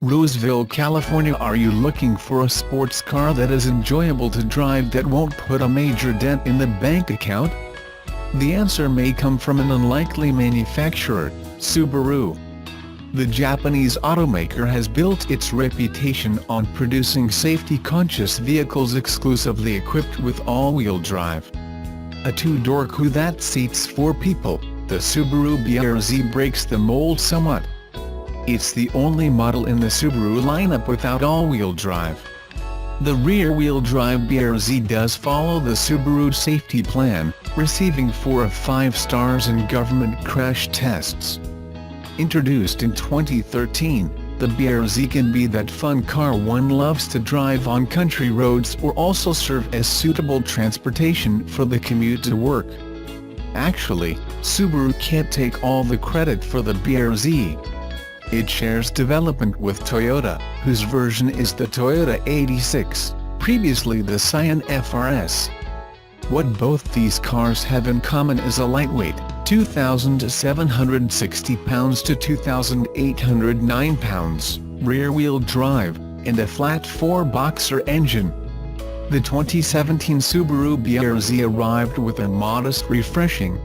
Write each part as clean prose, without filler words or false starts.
Roseville, California. Are you looking for a sports car that is enjoyable to drive that won't put a major dent in the bank account? The answer may come from an unlikely manufacturer, Subaru. The Japanese automaker has built its reputation on producing safety-conscious vehicles exclusively equipped with all-wheel drive. A two-door coupe that seats 4 people, the Subaru BRZ breaks the mold somewhat. It's the only model in the Subaru lineup without all-wheel drive. The rear-wheel drive BRZ does follow the Subaru safety plan, receiving 4 of 5 stars in government crash tests. Introduced in 2013, the BRZ can be that fun car one loves to drive on country roads or also serve as suitable transportation for the commute to work. Actually, Subaru can't take all the credit for the BRZ. It shares development with Toyota, whose version is the Toyota 86, previously the Scion FRS. What both these cars have in common is a lightweight, 2,760 pounds to 2,809 pounds, rear-wheel drive, and a flat 4-boxer engine. The 2017 Subaru BRZ arrived with a modest refreshing.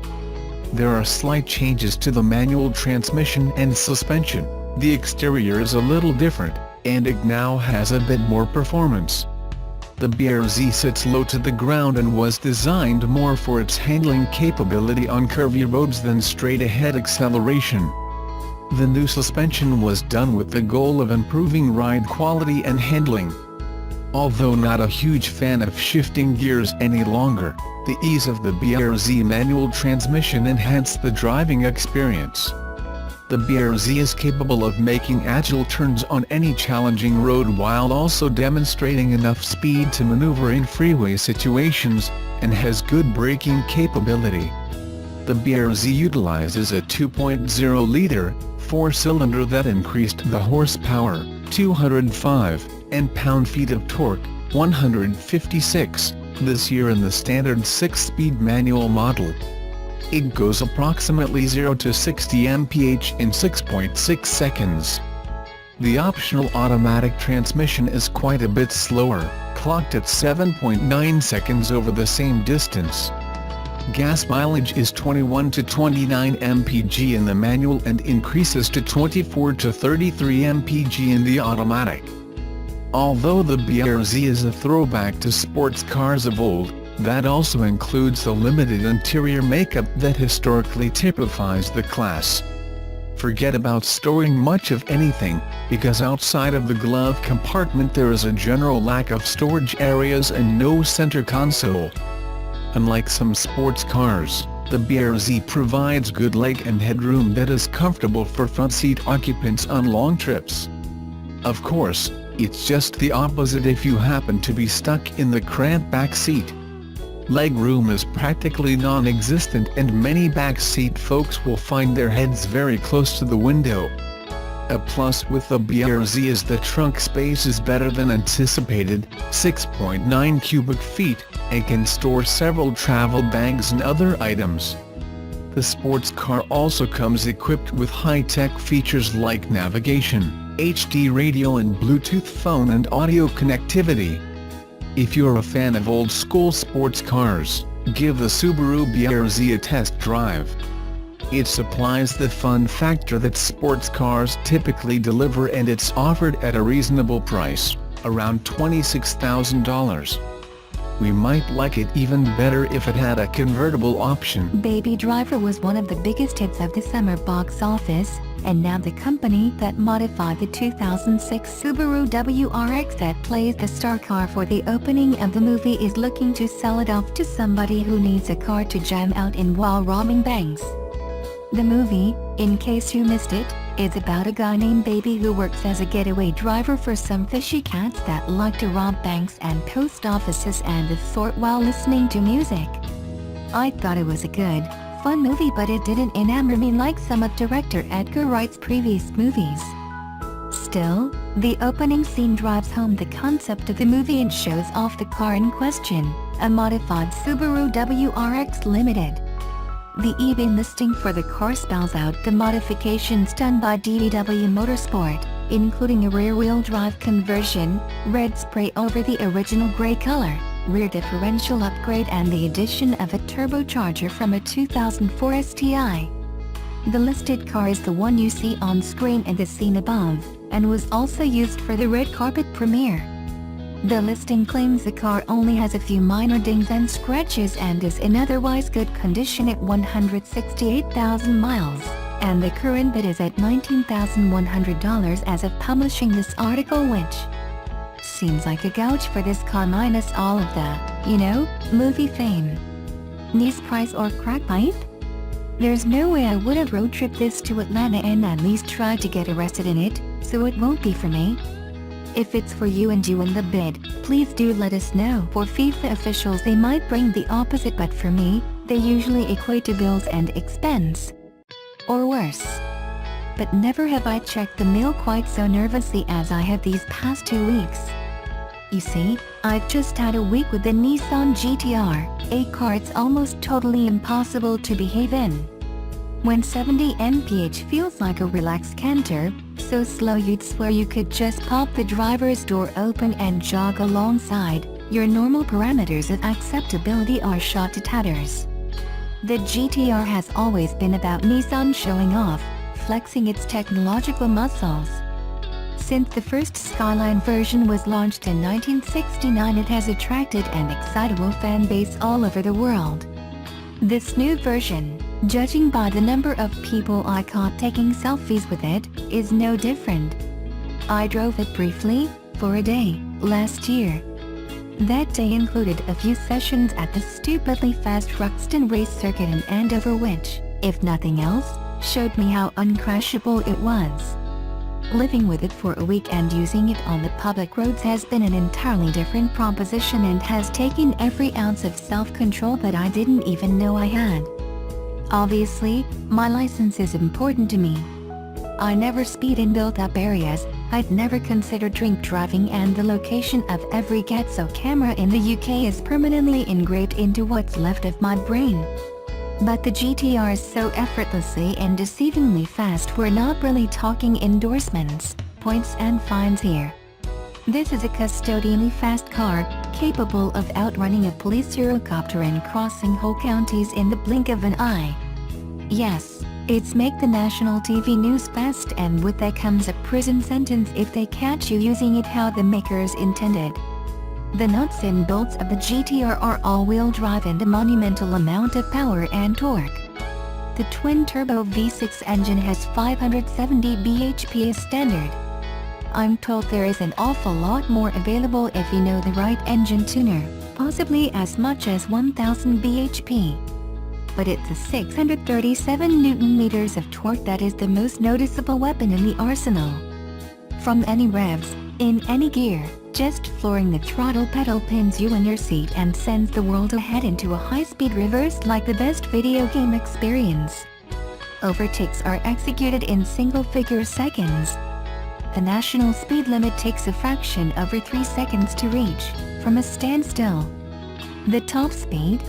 There are slight changes to the manual transmission and suspension, the exterior is a little different, and it now has a bit more performance. The BRZ sits low to the ground and was designed more for its handling capability on curvy roads than straight-ahead acceleration. The new suspension was done with the goal of improving ride quality and handling. Although not a huge fan of shifting gears any longer, the ease of the BRZ manual transmission enhanced the driving experience. The BRZ is capable of making agile turns on any challenging road while also demonstrating enough speed to maneuver in freeway situations, and has good braking capability. The BRZ utilizes a 2.0-liter, 4-cylinder that increased the horsepower, 205, and pound-feet of torque, 156, this year in the standard 6-speed manual model. It goes approximately 0 to 60 mph in 6.6 seconds. The optional automatic transmission is quite a bit slower, clocked at 7.9 seconds over the same distance. Gas mileage is 21 to 29 mpg in the manual and increases to 24 to 33 mpg in the automatic. Although the BRZ is a throwback to sports cars of old, that also includes the limited interior makeup that historically typifies the class. Forget about storing much of anything, because outside of the glove compartment there is a general lack of storage areas and no center console. Unlike some sports cars, the BRZ provides good leg and headroom that is comfortable for front seat occupants on long trips. Of course, it's just the opposite if you happen to be stuck in the cramped back seat. Leg room is practically non-existent and many backseat folks will find their heads very close to the window. A plus with the BRZ is the trunk space is better than anticipated, 6.9 cubic feet, and can store several travel bags and other items. The sports car also comes equipped with high-tech features like navigation, HD radio and Bluetooth phone and audio connectivity. If you're a fan of old-school sports cars, give the Subaru BRZ a test drive. It supplies the fun factor that sports cars typically deliver, and it's offered at a reasonable price, around $26,000. We might like it even better if it had a convertible option. Baby Driver was one of the biggest hits of the summer box office, and now the company that modified the 2006 Subaru WRX that plays the star car for the opening of the movie is looking to sell it off to somebody who needs a car to jam out in while robbing banks. The movie, in case you missed it, is about a guy named Baby who works as a getaway driver for some fishy cats that like to rob banks and post offices and the sort while listening to music. I thought it was a good, fun movie, but it didn't enamor me like some of director Edgar Wright's previous movies. Still, the opening scene drives home the concept of the movie and shows off the car in question, a modified Subaru WRX Limited. The eBay listing for the car spells out the modifications done by DVW Motorsport, including a rear-wheel drive conversion, red spray over the original gray color, rear differential upgrade and the addition of a turbocharger from a 2004 STI. The listed car is the one you see on screen in the scene above, and was also used for the red carpet premiere. The listing claims the car only has a few minor dings and scratches and is in otherwise good condition at 168,000 miles, and the current bid is at $19,100 as of publishing this article, which seems like a gouge for this car minus all of the, movie fame. Nice price or crack pipe? There's no way I would have road tripped this to Atlanta and at least tried to get arrested in it, so it won't be for me. If it's for you and you win the bid, please do let us know. For FIFA officials they might bring the opposite, but for me, they usually equate to bills and expense. Or worse. But never have I checked the mail quite so nervously as I have these past 2 weeks. You see, I've just had a week with the Nissan GT-R, a car it's almost totally impossible to behave in. When 70 mph feels like a relaxed canter, so slow you'd swear you could just pop the driver's door open and jog alongside, your normal parameters of acceptability are shot to tatters. The GT-R has always been about Nissan showing off, flexing its technological muscles. Since the first Skyline version was launched in 1969, it has attracted an excitable fan base all over the world. This new version, judging by the number of people I caught taking selfies with it, is no different. I drove it briefly, for a day, last year. That day included a few sessions at the stupidly fast Ruxton race circuit in Andover, which, if nothing else, showed me how uncrashable it was. Living with it for a week and using it on the public roads has been an entirely different proposition and has taken every ounce of self-control that I didn't even know I had. Obviously, my license is important to me. I never speed in built-up areas, I'd never considered drink driving, and the location of every Gatso camera in the UK is permanently engraved into what's left of my brain. But the GT-R is so effortlessly and deceivingly fast, we're not really talking endorsements, points and fines here. This is a custodially fast car, capable of outrunning a police helicopter and crossing whole counties in the blink of an eye. Yes, it's make the national TV news fast, and with that comes a prison sentence if they catch you using it how the makers intended. The nuts and bolts of the GT-R are all-wheel drive and a monumental amount of power and torque. The twin-turbo V6 engine has 570 bhp as standard. I'm told there is an awful lot more available if you know the right engine tuner, possibly as much as 1000 bhp. But it's the 637 Nm of torque that is the most noticeable weapon in the arsenal. From any revs, in any gear, just flooring the throttle pedal pins you in your seat and sends the world ahead into a high-speed reverse like the best video game experience. Overtakes are executed in single-figure seconds. The national speed limit takes a fraction over 3 seconds to reach, from a standstill. The top speed?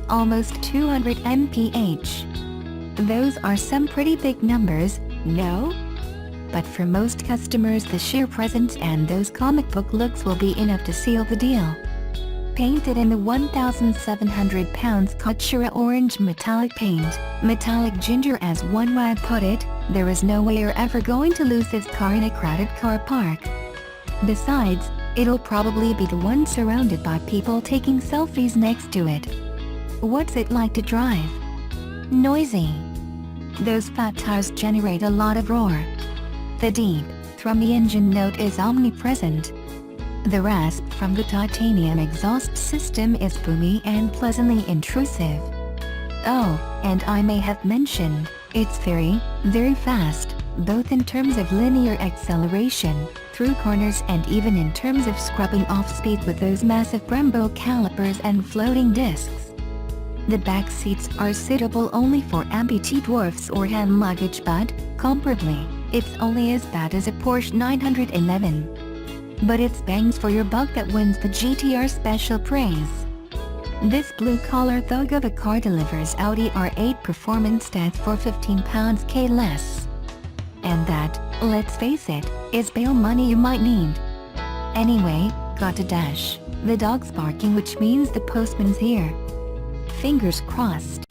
Almost 200 mph. Those are some pretty big numbers, no? But for most customers the sheer presence and those comic book looks will be enough to seal the deal. Painted in the 1,700 pounds Couture orange metallic paint, metallic ginger as one wag put it, there is no way you're ever going to lose this car in a crowded car park. Besides, it'll probably be the one surrounded by people taking selfies next to it. What's it like to drive? Noisy. Those fat tires generate a lot of roar. The deep, thrummy engine note is omnipresent. The rasp from the titanium exhaust system is boomy and pleasantly intrusive. Oh, and I may have mentioned, it's very, very fast, both in terms of linear acceleration, through corners, and even in terms of scrubbing off speed with those massive Brembo calipers and floating discs. The back seats are suitable only for amputee dwarfs or hand luggage, but, comparably, it's only as bad as a Porsche 911. But it's bangs for your buck that wins the GT-R special praise. This blue-collar thug of a car delivers Audi R8 performance stats for £15k less. And that, Let's face it, it's bail money you might need. Anyway, got to dash. The dog's barking, which means the postman's here. Fingers crossed.